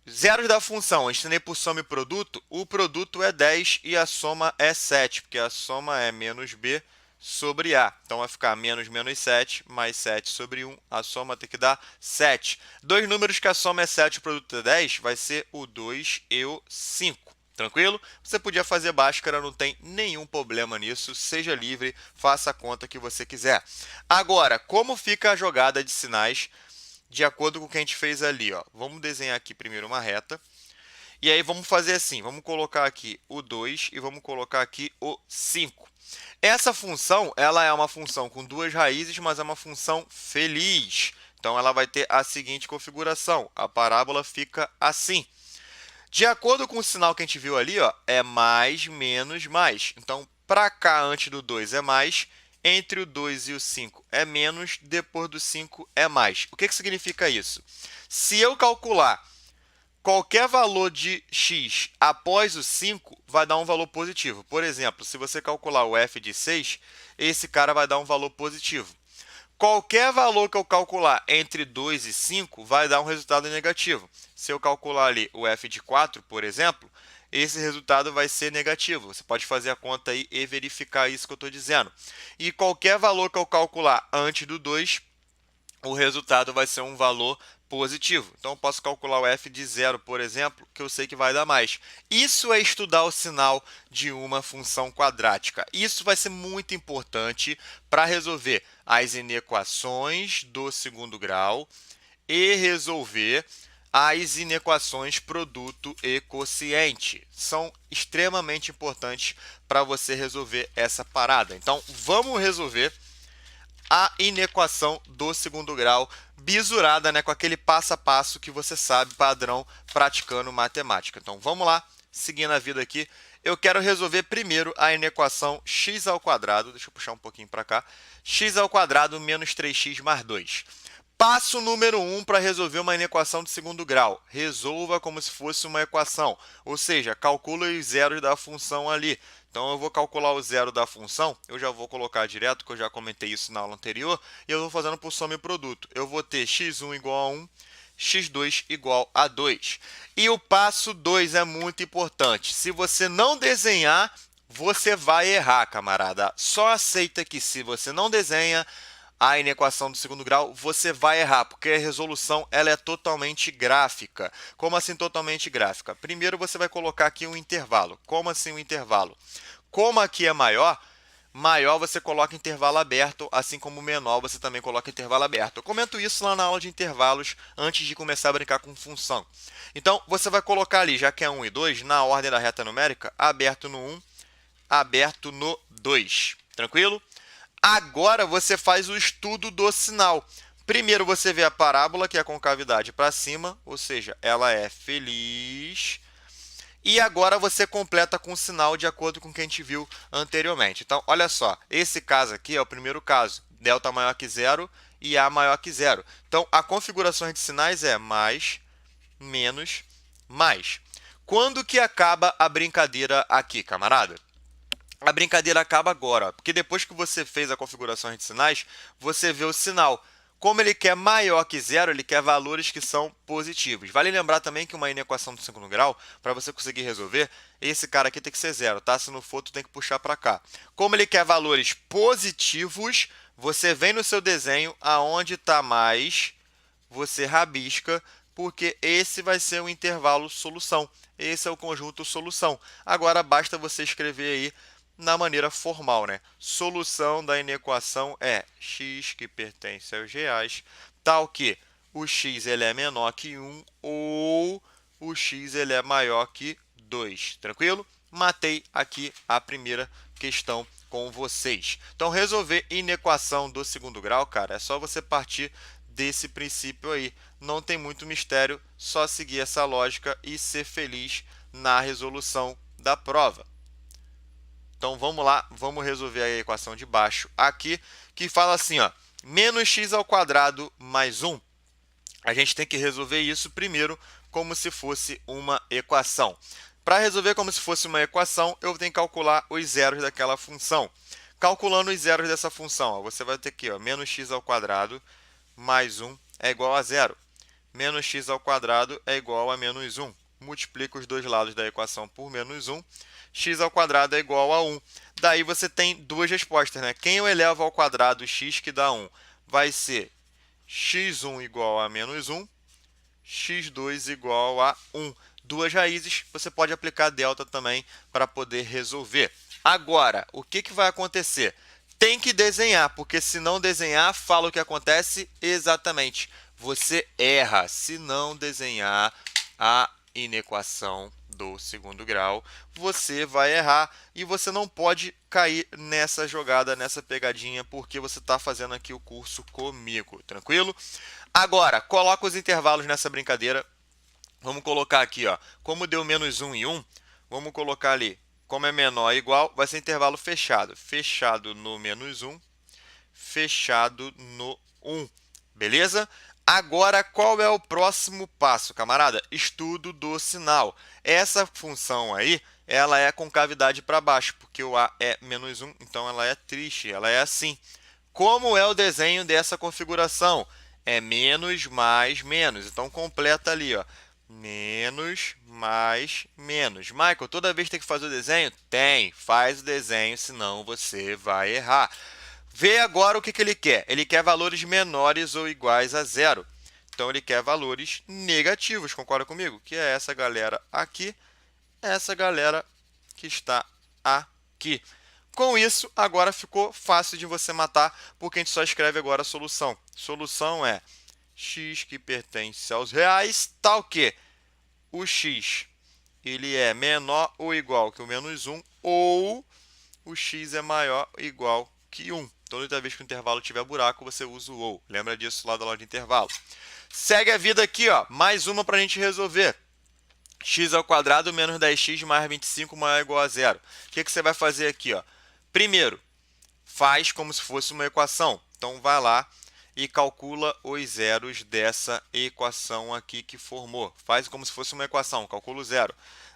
zeros da função, estender por soma e produto, o produto é 10 e a soma é 7, porque a soma é menos b sobre a. Então, vai ficar menos 7 mais 7 sobre 1, a soma tem que dar 7. Dois números que a soma é 7 e o produto é 10, vai ser o 2 e o 5. Tranquilo? Você podia fazer Bhaskara, não tem nenhum problema nisso. Seja livre, faça a conta que você quiser. Agora, como fica a jogada de sinais de acordo com o que a gente fez ali? Ó? Vamos desenhar aqui primeiro uma reta. E aí vamos fazer assim, vamos colocar aqui o 2 e vamos colocar aqui o 5. Essa função, ela é uma função com duas raízes, mas é uma função feliz. Então, ela vai ter a seguinte configuração. A parábola fica assim. De acordo com o sinal que a gente viu ali, ó, é mais, menos, mais. Então, para cá, antes do 2 é mais, entre o 2 e o 5 é menos, depois do 5 é mais. O que significa isso? Se eu calcular qualquer valor de x após o 5, vai dar um valor positivo. Por exemplo, se você calcular o f de 6, esse cara vai dar um valor positivo. Qualquer valor que eu calcular entre 2 e 5 vai dar um resultado negativo. Se eu calcular ali o f de 4, por exemplo, esse resultado vai ser negativo. Você pode fazer a conta aí e verificar isso que eu estou dizendo. E qualquer valor que eu calcular antes do 2, o resultado vai ser um valor positivo. Então, eu posso calcular o f de 0, por exemplo, que eu sei que vai dar mais. Isso é estudar o sinal de uma função quadrática. Isso vai ser muito importante para resolver as inequações do segundo grau e resolver as inequações produto e quociente. São extremamente importantes para você resolver essa parada. Então, vamos resolver a inequação do segundo grau, bisurada, né, com aquele passo a passo que você sabe, padrão, praticando matemática. Então, vamos lá, seguindo a vida aqui. Eu quero resolver primeiro a inequação x ao quadrado, deixa eu puxar um pouquinho para cá, x ao quadrado menos 3x mais 2. Passo número 1 para resolver uma inequação de segundo grau. Resolva como se fosse uma equação, ou seja, calcule os zeros da função ali. Então, eu vou calcular o zero da função, eu já vou colocar direto, que eu já comentei isso na aula anterior, e eu vou fazendo por soma e produto. Eu vou ter x1 igual a 1, x2 igual a 2. E o passo 2 é muito importante. Se você não desenhar, você vai errar, camarada. Só aceita que se você não desenha a inequação do segundo grau, você vai errar, porque a resolução ela é totalmente gráfica. Como assim totalmente gráfica? Primeiro, você vai colocar aqui um intervalo. Como assim um intervalo? Como aqui é maior, maior você coloca intervalo aberto, assim como menor você também coloca intervalo aberto. Eu comento isso lá na aula de intervalos, antes de começar a brincar com função. Então, você vai colocar ali, já que é 1 e 2, na ordem da reta numérica, aberto no 1, aberto no 2. Tranquilo? Agora você faz o estudo do sinal. Primeiro você vê a parábola, que é a concavidade para cima, ou seja, ela é feliz. E agora você completa com o sinal de acordo com o que a gente viu anteriormente. Então, olha só, esse caso aqui é o primeiro caso. Delta maior que zero e A maior que zero. Então, a configuração de sinais é mais, menos, mais. Quando que acaba a brincadeira aqui, camarada? A brincadeira acaba agora, ó, porque depois que você fez a configuração de sinais, você vê o sinal. Como ele quer maior que zero, ele quer valores que são positivos. Vale lembrar também que uma inequação do segundo grau, para você conseguir resolver, esse cara aqui tem que ser zero, tá? Se não for, tu tem que puxar para cá. Como ele quer valores positivos, você vem no seu desenho, aonde está mais, você rabisca, porque esse vai ser o intervalo solução. Esse é o conjunto solução. Agora, basta você escrever aí na maneira formal, né? Solução da inequação é x que pertence aos reais, tal que o x ele é menor que 1 ou o x ele é maior que 2. Tranquilo? Matei aqui a primeira questão com vocês. Então, resolver inequação do segundo grau, cara, é só você partir desse princípio aí. Não tem muito mistério, só seguir essa lógica e ser feliz na resolução da prova. Então, vamos lá, vamos resolver a equação de baixo aqui, que fala assim, ó, menos x ao quadrado mais 1. A gente tem que resolver isso primeiro como se fosse uma equação. Para resolver como se fosse uma equação, eu tenho que calcular os zeros daquela função. Calculando os zeros dessa função, ó, você vai ter aqui, ó, menos x ao quadrado mais 1 é igual a zero. Menos x ao quadrado é igual a menos 1. Multiplica os dois lados da equação por menos 1. X ao quadrado é igual a 1. Daí você tem duas respostas, né? Quem eu elevo ao quadrado x que dá 1? Vai ser x1 igual a menos 1, x2 igual a 1. Duas raízes, você pode aplicar delta também para poder resolver. Agora, o que vai acontecer? Tem que desenhar, porque se não desenhar, fala o que acontece exatamente. Você erra se não desenhar a inequação do segundo grau, você vai errar e você não pode cair nessa jogada, nessa pegadinha, porque você está fazendo aqui o curso comigo, tranquilo? Agora, coloca os intervalos nessa brincadeira. Vamos colocar aqui, ó, como deu menos 1 e 1, vamos colocar ali, como é menor ou igual, vai ser intervalo fechado. Fechado no menos 1, fechado no 1, beleza? Agora, qual é o próximo passo, camarada? Estudo do sinal. Essa função aí, ela é concavidade para baixo, porque o A é menos 1, então ela é triste, ela é assim. Como é o desenho dessa configuração? É menos mais menos, então completa ali, ó. Menos mais menos. Michael, toda vez tem que fazer o desenho? Tem, faz o desenho, senão você vai errar. Vê agora o que ele quer. Ele quer valores menores ou iguais a zero. Então, ele quer valores negativos, concorda comigo? Que é essa galera aqui, essa galera que está aqui. Com isso, agora ficou fácil de você matar, porque a gente só escreve agora a solução. Solução é x que pertence aos reais, tal que o x ele é menor ou igual que o menos 1, ou o x é maior ou igual que 1. Toda vez que o intervalo tiver buraco, você usa o ou. Lembra disso lá da loja de intervalo. Segue a vida aqui, ó. Mais uma para a gente resolver. X ao quadrado menos 10x mais 25 maior ou igual a zero. O que você vai fazer aqui, ó? Primeiro, faz como se fosse uma equação. Então, vai lá e calcula os zeros dessa equação aqui que formou. Faz como se fosse uma equação, calcula o zero.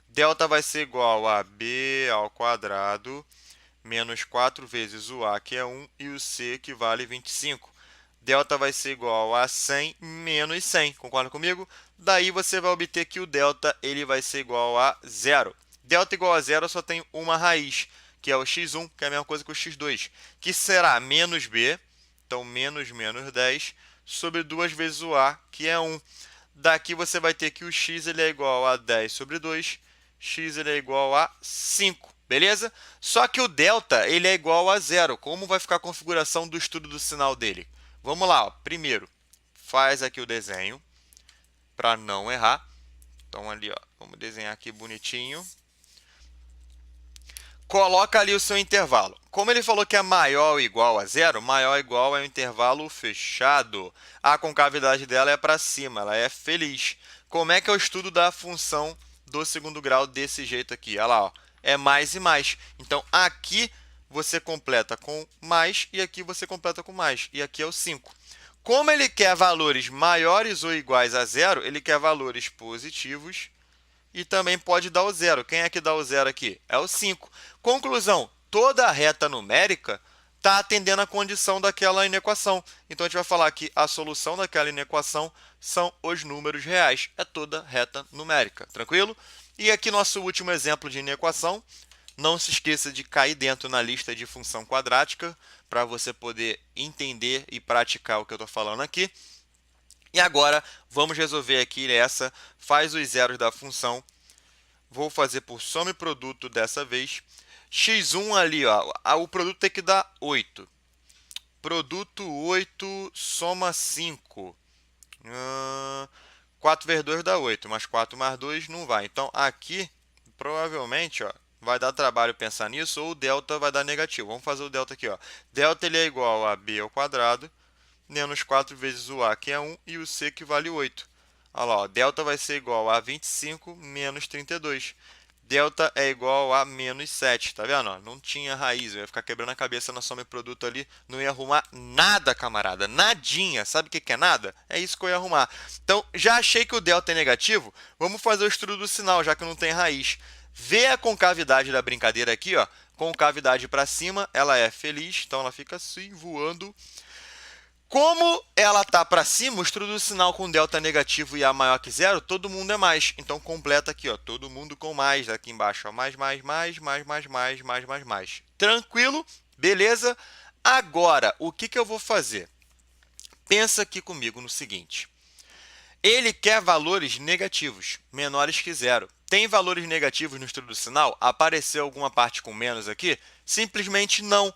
Delta vai ser igual a b ao quadrado menos 4 vezes o a, que é 1, e o c, que vale 25. Delta vai ser igual a 100 menos 100. Concorda comigo? Daí você vai obter que o delta ele vai ser igual a zero. Delta igual a zero só tem uma raiz, que é o x1, que é a mesma coisa que o x2, que será menos b, então menos 10, sobre 2 vezes o a, que é 1. Daqui você vai ter que o x ele é igual a 10 sobre 2, x ele é igual a 5. Beleza? Só que o delta ele é igual a zero. Como vai ficar a configuração do estudo do sinal dele? Vamos lá, ó. Primeiro, faz aqui o desenho para não errar. Então, ali, ó, vamos desenhar aqui bonitinho. Coloca ali o seu intervalo. Como ele falou que é maior ou igual a zero, maior ou igual é um intervalo fechado. A concavidade dela é para cima, ela é feliz. Como é que eu estudo da função do segundo grau desse jeito aqui? Olha lá, ó, é mais e mais. Então, aqui você completa com mais e aqui você completa com mais. E aqui é o 5. Como ele quer valores maiores ou iguais a zero, ele quer valores positivos e também pode dar o zero. Quem é que dá o zero aqui? É o 5. Conclusão, toda reta numérica está atendendo a condição daquela inequação. Então, a gente vai falar que a solução daquela inequação são os números reais. É toda reta numérica. Tranquilo? E aqui nosso último exemplo de inequação. Não se esqueça de cair dentro na lista de função quadrática para você poder entender e praticar o que eu estou falando aqui. E agora, vamos resolver aqui essa. Faz os zeros da função. Vou fazer por soma e produto dessa vez. x1 ali, ó, o produto tem que dar 8. Produto 8, soma 5. 4 vezes 2 dá 8, mas 4 mais 2 não vai. Então, aqui, provavelmente, ó, vai dar trabalho pensar nisso, ou o delta vai dar negativo. Vamos fazer o delta aqui. Ó. Delta ele é igual a b ao quadrado, menos 4 vezes o a, que é 1, e o c, que vale 8. Olha lá, ó, delta vai ser igual a 25 menos 32. Delta é igual a menos 7, tá vendo? Ó, não tinha raiz, eu ia ficar quebrando a cabeça na soma e produto ali, não ia arrumar nada, camarada, nadinha. Sabe o que é nada? É isso que eu ia arrumar. Então, já achei que o delta é negativo, vamos fazer o estudo do sinal, já que não tem raiz. Vê a concavidade da brincadeira aqui, ó, concavidade para cima, ela é feliz, então ela fica assim, voando. Como ela está para cima, o estudo do sinal com delta negativo e A maior que zero, todo mundo é mais. Então, completa aqui, ó, todo mundo com mais. Aqui embaixo, ó, mais. Tranquilo? Beleza? Agora, o que eu vou fazer? Pensa aqui comigo no seguinte. Ele quer valores negativos, menores que zero. Tem valores negativos no estudo do sinal? Apareceu alguma parte com menos aqui? Simplesmente não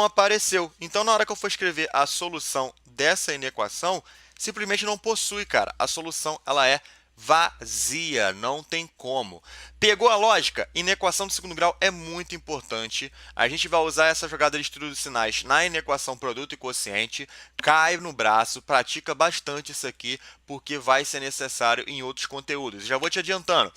apareceu. Então, na hora que eu for escrever a solução dessa inequação, simplesmente não possui, cara. A solução ela é vazia, não tem como. Pegou a lógica? Inequação do segundo grau é muito importante. A gente vai usar essa jogada de estudo de sinais na inequação produto e quociente. Cai no braço, pratica bastante isso aqui, porque vai ser necessário em outros conteúdos. Já vou te adiantando,